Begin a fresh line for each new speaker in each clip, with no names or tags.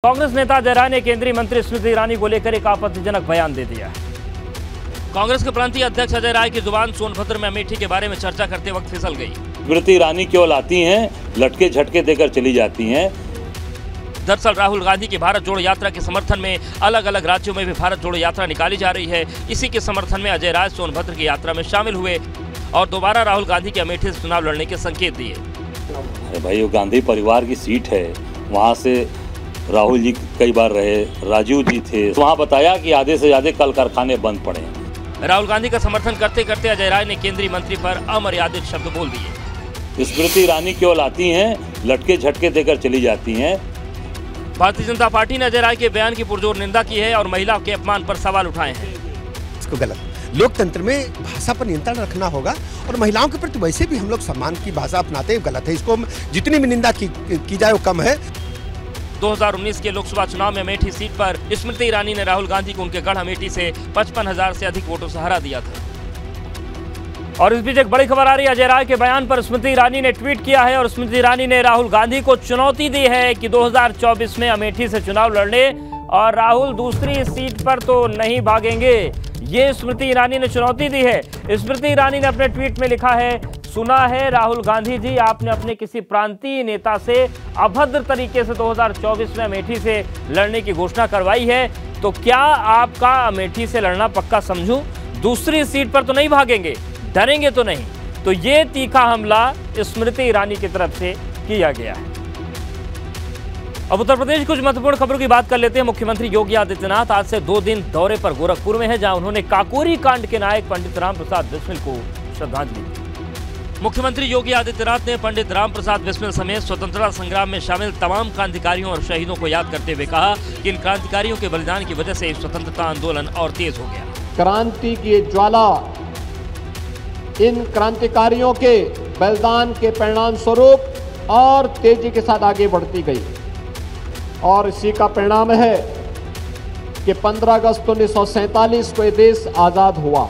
कांग्रेस नेता जय राय ने केंद्रीय मंत्री स्मृति ईरानी को लेकर एक आपत्तिजनक बयान दे दिया है। कांग्रेस के प्रांतीय अध्यक्ष अजय राय की जुबान सोनभद्र में अमेठी के बारे में चर्चा करते वक्त फिसल गई।
स्मृति ईरानी केवल आती हैं, लटके झटके देकर चली जाती हैं।
दरअसल राहुल गांधी की भारत जोड़ो यात्रा के समर्थन में अलग अलग राज्यों में भी भारत जोड़ो यात्रा निकाली जा रही है। इसी के समर्थन में अजय राय सोनभद्र की यात्रा में शामिल हुए और दोबारा राहुल गांधी के अमेठी से चुनाव लड़ने के संकेत दिए।
अरे भाई, वो गांधी परिवार की सीट है, वहाँ से राहुल जी कई बार रहे, राजीव जी थे, वहाँ बताया कि आधे से ज्यादा कल कारखाने बंद पड़े हैं।
राहुल गांधी का समर्थन करते करते अजय राय ने केंद्रीय मंत्री पर अमर्यादित शब्द बोल दिए।
स्मृति ईरानी केवल आती हैं, लटके झटके देकर चली जाती हैं।
भारतीय जनता पार्टी ने अजय राय के बयान की पुरजोर निंदा की है और महिला के अपमान पर सवाल उठाए हैं।
इसको गलत, लोकतंत्र में भाषा पर नियंत्रण रखना होगा और महिलाओं के प्रति वैसे भी हम लोग सम्मान की भाषा अपनाते हैं, गलत है। इसको जितनी भी निंदा की जाए वो कम है।
2019 के लोकसभा चुनाव में अमेठी सीट पर स्मृति ईरानी ने राहुल गांधी को उनके गढ़ अमेठी से 55,000 से अधिक वोटों से हरा दिया था। और इस बीच एक बड़ी खबर आ रही है। अजय राय के बयान पर स्मृति ईरानी ने ट्वीट किया है और स्मृति ईरानी ने राहुल गांधी को चुनौती दी है कि 2024 में अमेठी से चुनाव लड़ने और राहुल दूसरी सीट पर तो नहीं भागेंगे। ये स्मृति ईरानी ने चुनौती दी है। स्मृति ईरानी ने अपने ट्वीट में लिखा है, सुना है राहुल गांधी जी, आपने अपने किसी प्रांतीय नेता से अभद्र तरीके से 2024 में अमेठी से लड़ने की घोषणा करवाई है, तो क्या आपका अमेठी से लड़ना पक्का समझूं? दूसरी सीट पर तो नहीं भागेंगे, डरेंगे तो नहीं। तो ये तीखा हमला स्मृति ईरानी की तरफ से किया गया है। अब उत्तर प्रदेश कुछ महत्वपूर्ण खबरों की बात कर लेते हैं। मुख्यमंत्री योगी आदित्यनाथ आज से 2 दिन दौरे पर गोरखपुर में है, जहां उन्होंने काकोरी कांड के नायक पंडित राम प्रसाद बिस्मिल को श्रद्धांजलि दी। मुख्यमंत्री योगी आदित्यनाथ ने पंडित राम प्रसाद बिस्मिल समेत स्वतंत्रता संग्राम में शामिल तमाम क्रांतिकारियों और शहीदों को याद करते हुए कहा कि इन क्रांतिकारियों के बलिदान की वजह से स्वतंत्रता आंदोलन और तेज हो गया।
क्रांति की ज्वाला इन क्रांतिकारियों के बलिदान के परिणाम स्वरूप और तेजी के साथ आगे बढ़ती गई और इसी का परिणाम है कि 15 अगस्त 1947 को ये देश आजाद हुआ।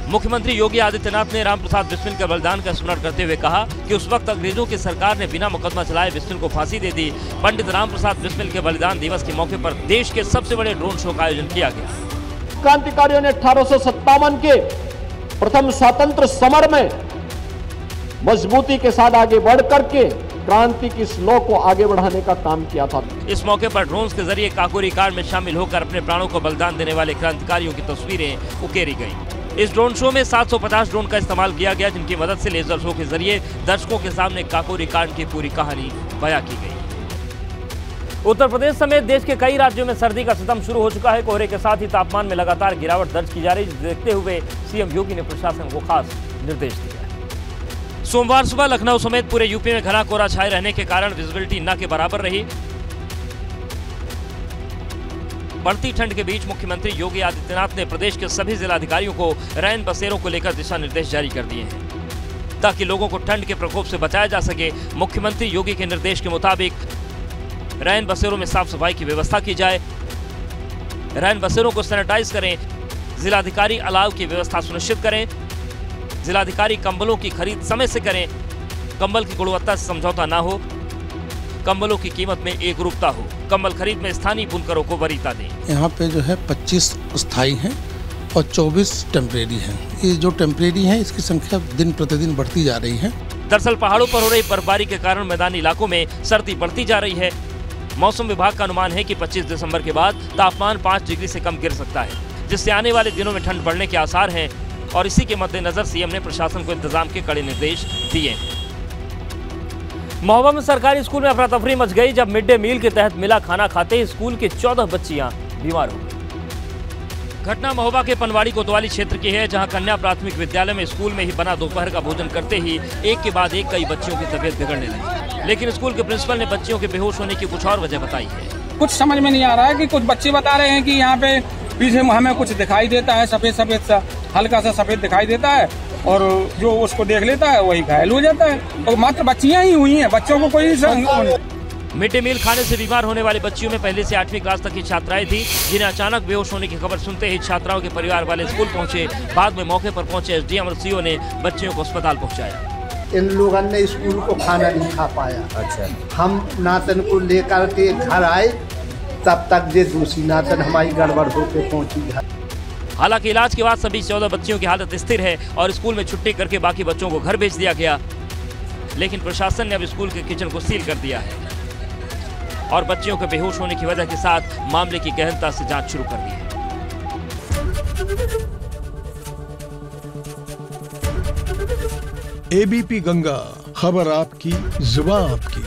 मुख्यमंत्री योगी आदित्यनाथ ने राम प्रसाद बिस्मिल के बलिदान का स्मरण करते हुए कहा कि उस वक्त अंग्रेजों की सरकार ने बिना मुकदमा चलाए बिस्मिल को फांसी दे दी। पंडित राम प्रसाद बिस्मिल के बलिदान दिवस के मौके पर देश के सबसे बड़े ड्रोन शो का आयोजन किया गया।
क्रांतिकारियों ने 1857 के प्रथम स्वतंत्र समर में मजबूती के साथ आगे बढ़ करके क्रांति की स्लो को आगे बढ़ाने का काम किया था।
इस मौके पर ड्रोन्स के जरिए काकोरी कांड में शामिल होकर अपने प्राणों को बलिदान देने वाले क्रांतिकारियों की तस्वीरें उकेरी गईं। इस ड्रोन शो में 750 ड्रोन का इस्तेमाल किया गया, जिनकी मदद से लेजर शो के जरिए दर्शकों के सामने काकोरी कांड की पूरी कहानी बयां की गई। उत्तर प्रदेश समेत देश के कई राज्यों में सर्दी का सितम शुरू हो चुका है। कोहरे के साथ ही तापमान में लगातार गिरावट दर्ज की जा रही है। देखते हुए सीएम योगी ने प्रशासन को खास निर्देश दिया है। सोमवार सुबह लखनऊ समेत पूरे यूपी में घना कोहरा छाए रहने के कारण विजिबिलिटी न के बराबर रही। बढ़ती ठंड के बीच मुख्यमंत्री योगी आदित्यनाथ ने प्रदेश के सभी जिलाधिकारियों को रैन बसेरों को लेकर दिशा निर्देश जारी कर दिए हैं ताकि लोगों को ठंड के प्रकोप से बचाया जा सके। मुख्यमंत्री योगी के निर्देश के मुताबिक रैन बसेरों में साफ सफाई की व्यवस्था की जाए, रैन बसेरों को सैनिटाइज करें, जिलाधिकारी अलाव की व्यवस्था सुनिश्चित करें, जिलाधिकारी कंबलों की खरीद समय से करें, कंबल की गुणवत्ता से समझौता ना हो, कंबलों की कीमत में एकरूपता हो, कंबल खरीद में स्थानीय बुनकरों को वरीयता दें।
यहाँ पे जो है 25 स्थायी हैं और 24 टेम्परेरी हैं। ये जो टेम्परेरी हैं इसकी संख्या दिन प्रतिदिन बढ़ती जा रही है।
दरअसल पहाड़ों पर हो रही बर्फबारी के कारण मैदानी इलाकों में सर्दी बढ़ती जा रही है। मौसम विभाग का अनुमान है कि 25 दिसंबर के बाद तापमान 5 डिग्री से कम गिर सकता है, जिससे आने वाले दिनों में ठंड बढ़ने के आसार हैं और इसी के मद्देनजर सीएम ने प्रशासन को इंतजाम के कड़े निर्देश दिए हैं। महोबा में सरकारी स्कूल में अफरा तफरी मच गई जब मिड डे मील के तहत मिला खाना खाते स्कूल की 14 बच्चियां बीमार हो गई। घटना महोबा के पनवाड़ी कोतवाली क्षेत्र की है, जहां कन्या प्राथमिक विद्यालय में स्कूल में ही बना दोपहर का भोजन करते ही एक के बाद एक कई बच्चियों की तबीयत बिगड़ने लगी। लेकिन स्कूल के प्रिंसिपल ने बच्चियों के बेहोश होने की कुछ और वजह बताई है।
कुछ समझ में नहीं आ रहा है कि कुछ बच्चे बता रहे हैं कि यहाँ पे पीछे हमें कुछ दिखाई देता है, सफेद सफेद सा हल्का सा सफेद दिखाई देता है और जो उसको देख लेता है वही घायल हो जाता है। और मात्र बच्चियां ही हुई हैं, बच्चों को कोई
मिड डे मील खाने से बीमार होने वाली बच्चियों में पहली से 8वीं क्लास तक की छात्राएं थी, जिन्हें अचानक बेहोश होने की खबर सुनते ही छात्राओं के परिवार वाले स्कूल पहुंचे। बाद में मौके पर पहुंचे एसडीएम और सीओ ने बच्चियों को अस्पताल पहुंचाया।
इन लोगों ने स्कूल को खाना नहीं खा पाया। अच्छा, हम नातन को लेकर के घर आए तब तक जे दूसरी नाचन हमारी गड़बड़ होके पहुंची घर।
हालांकि इलाज के बाद सभी 14 बच्चियों की हालत स्थिर है और स्कूल में छुट्टी करके बाकी बच्चों को घर भेज दिया गया। लेकिन प्रशासन ने अब स्कूल के किचन को सील कर दिया है और बच्चियों के बेहोश होने की वजह के साथ मामले की गहनता से जांच शुरू कर दी है।
एबीपी गंगा, खबर आपकी, जुबान आपकी।